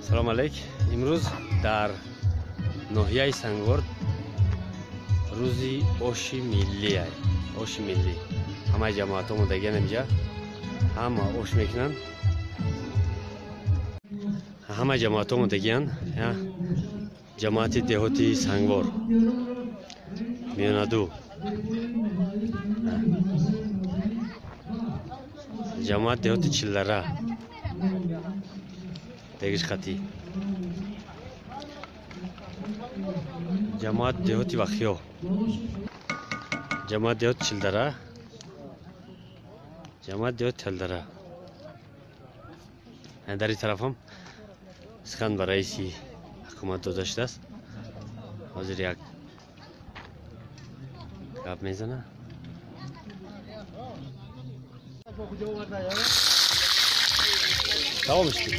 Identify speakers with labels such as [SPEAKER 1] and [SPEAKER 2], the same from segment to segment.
[SPEAKER 1] салом алейк. имрӯз дар ноҳияи Сангвор рӯзи оши миллӣ аст. оши миллӣ. ҳамаи ҷамоатҳо омодагиан инҷа. ҳама ош мекунанд. ҳама ҷамоатҳо омодагиан. ҷамоати деҳоти Сангвор. миёнаду. ҷамоат деҳоти Чиллара. дегиш қатӣ. ҷамоат деҳоти Вахиё. ҷамоат деҳоти Чилдара. ҷамоат деҳоти Талдара. дар ин тараф ҳам сухан ба раиси ҳукумат дода шудааст. ҳозир як гап мезана. давом истед.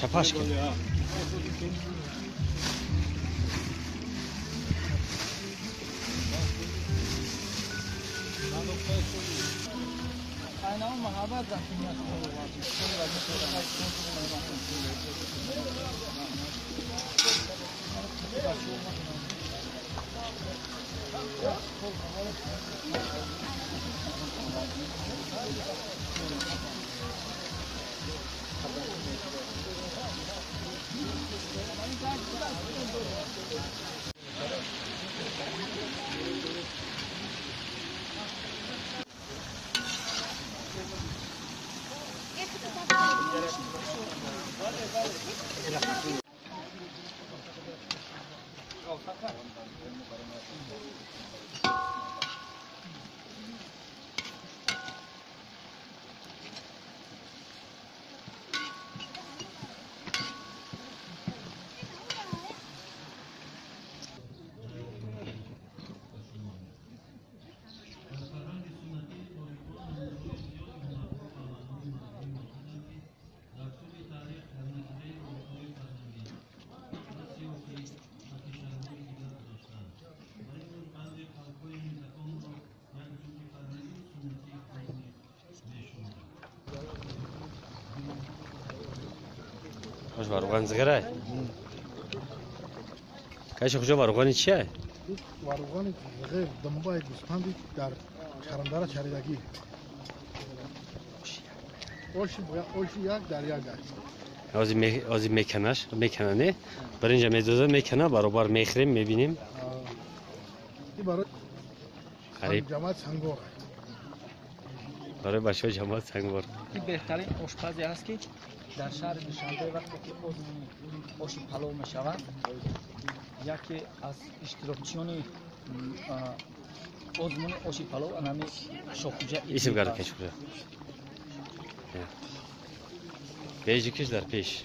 [SPEAKER 1] Çapaş ki. خوش واروغان زگرای. کاش خوشا واروغانی چیه؟
[SPEAKER 2] واروغانی زگر دنبای دوستانی در چرندارا چریدگی. اوشی یک در یک است.
[SPEAKER 1] آزی میکنه نه؟ برای اینجا میدوزه میکنه برابر میخریم میبینیم.
[SPEAKER 2] این برای
[SPEAKER 1] خریب.
[SPEAKER 2] جماعت سنگور.
[SPEAKER 1] برای بچه‌ها جماعت سنگور.
[SPEAKER 3] این بهترین آشپزی است که در شهر دوشنبه وقتی که آش پلو میشود яке аз иштирокчиёни озмуни оши палов анами шохуҷа
[SPEAKER 1] İsim garip keç buraya. Beyci kişiler peş.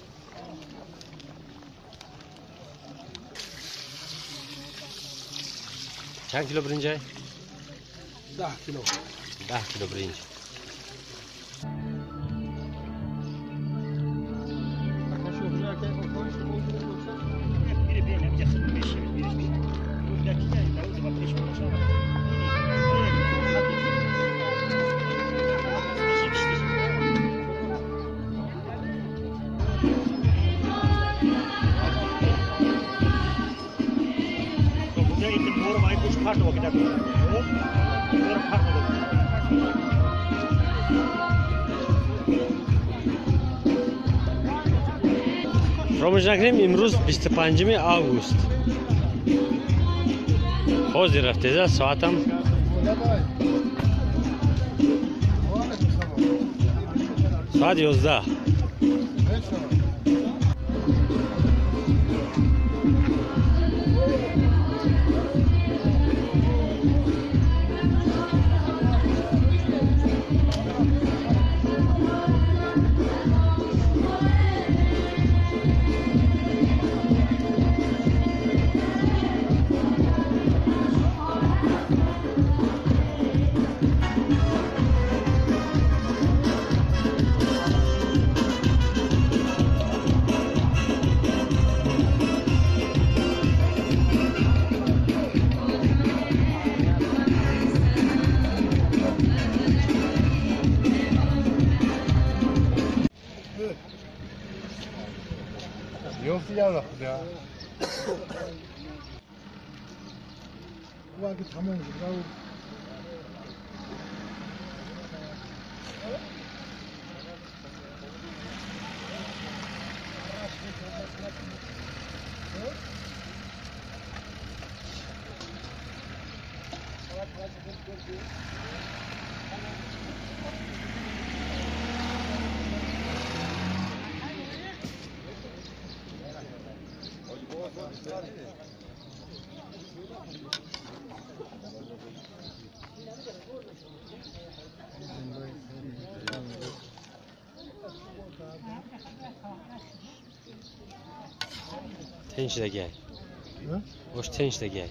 [SPEAKER 1] Çan kilo birinci ay?
[SPEAKER 2] 10 kilo.
[SPEAKER 1] 10 kilo birinci. Фромож накунем имрӯз 25 август. Ҳозир рафтеда соатам соат 11.
[SPEAKER 2] Yok ya ya. Vakit tamam bravo.
[SPEAKER 1] Tinch de gel. Hoş tinch de gel.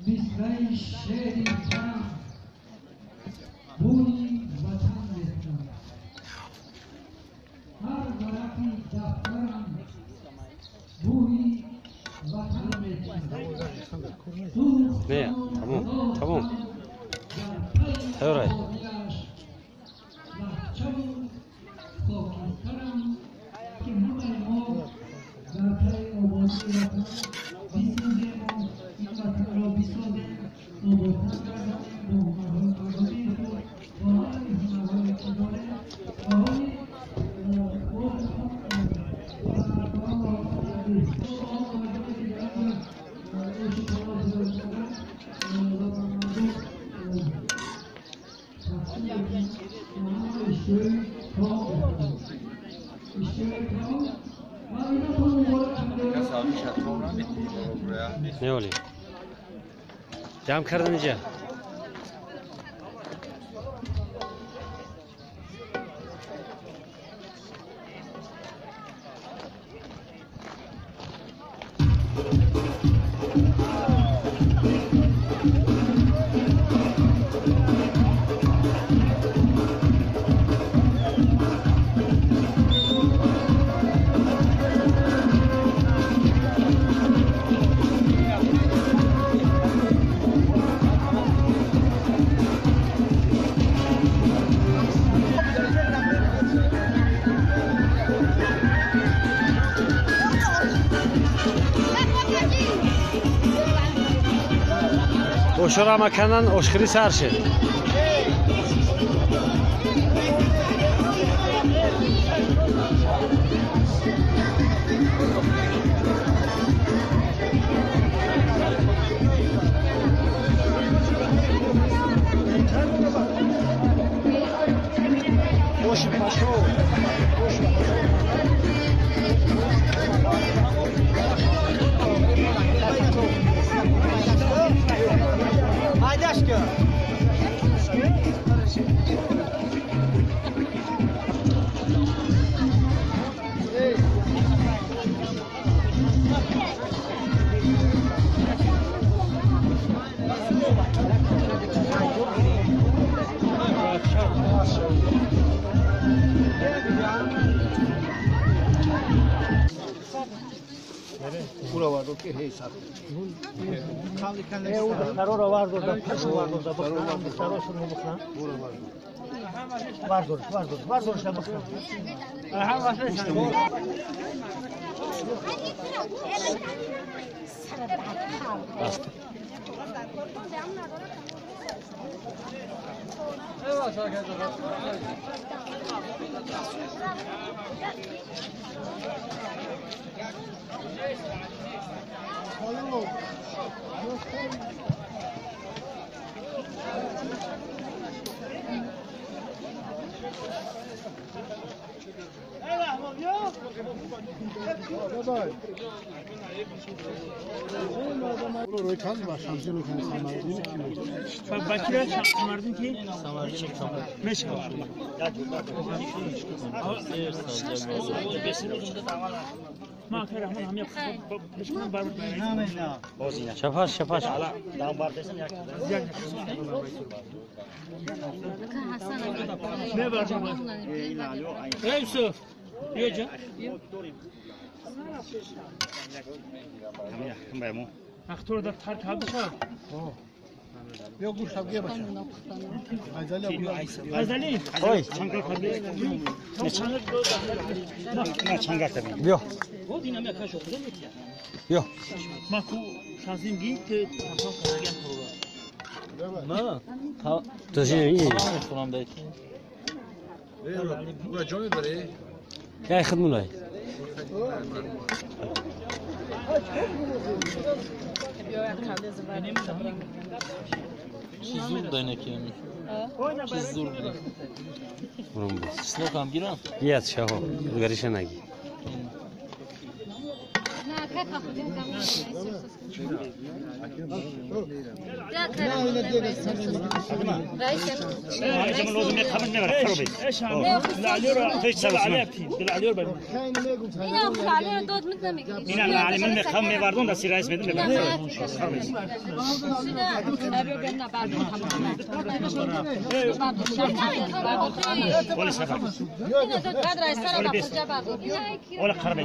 [SPEAKER 4] Bizler şehirden buni vatan ettim. Her varaki daftaran buni vatan ettim.
[SPEAKER 1] Ne ya? Tamam. Tamam. Hayır hayır. Ne oluyor? Cam kırdınca. Oşura makanan oşkiri sarşı.
[SPEAKER 2] Boş paşo. پورا وارد که هی سر
[SPEAKER 5] او قرار آورد و پس آورد و بخورم سراش رو بخورم واردورش بخورم هم واسه
[SPEAKER 2] روی کاغذ باشم زیرو کنم ساماندین کیلو
[SPEAKER 5] بچه‌ها ساماندین کی میشه ما کردم همین بشکنم بار
[SPEAKER 1] شفاش
[SPEAKER 5] نه بردم یوسف یه جا اختور در ترک هدشا
[SPEAKER 2] یا گوش تبگه باشه
[SPEAKER 5] ازلی
[SPEAKER 1] اوی
[SPEAKER 5] نه چنگا تبین
[SPEAKER 1] بیا
[SPEAKER 5] او دینا می کاشو خودم میتیا
[SPEAKER 1] بیا
[SPEAKER 5] ما کو شازیم گیت تمام کردیم
[SPEAKER 3] نه
[SPEAKER 1] تو چی میگی
[SPEAKER 3] میتونم دیگه
[SPEAKER 2] برو جون داری
[SPEAKER 1] کی خدمت
[SPEAKER 3] چی زور داینه که چی زور بده
[SPEAKER 1] برم با
[SPEAKER 3] سلوک هم گیرم
[SPEAKER 1] بیاد شاهو گریش نگی
[SPEAKER 5] من لازم يخمن نبرة خربي ايش العليور فيش سوى بالعليور بيم
[SPEAKER 6] اینا خاله داد میدم
[SPEAKER 5] اینا معلم من خم می‌بردون دست رئیس میدم می‌بردم خربي ولا سفر
[SPEAKER 6] اینا داد قدر است را بخوجا بعد
[SPEAKER 5] ولا خربي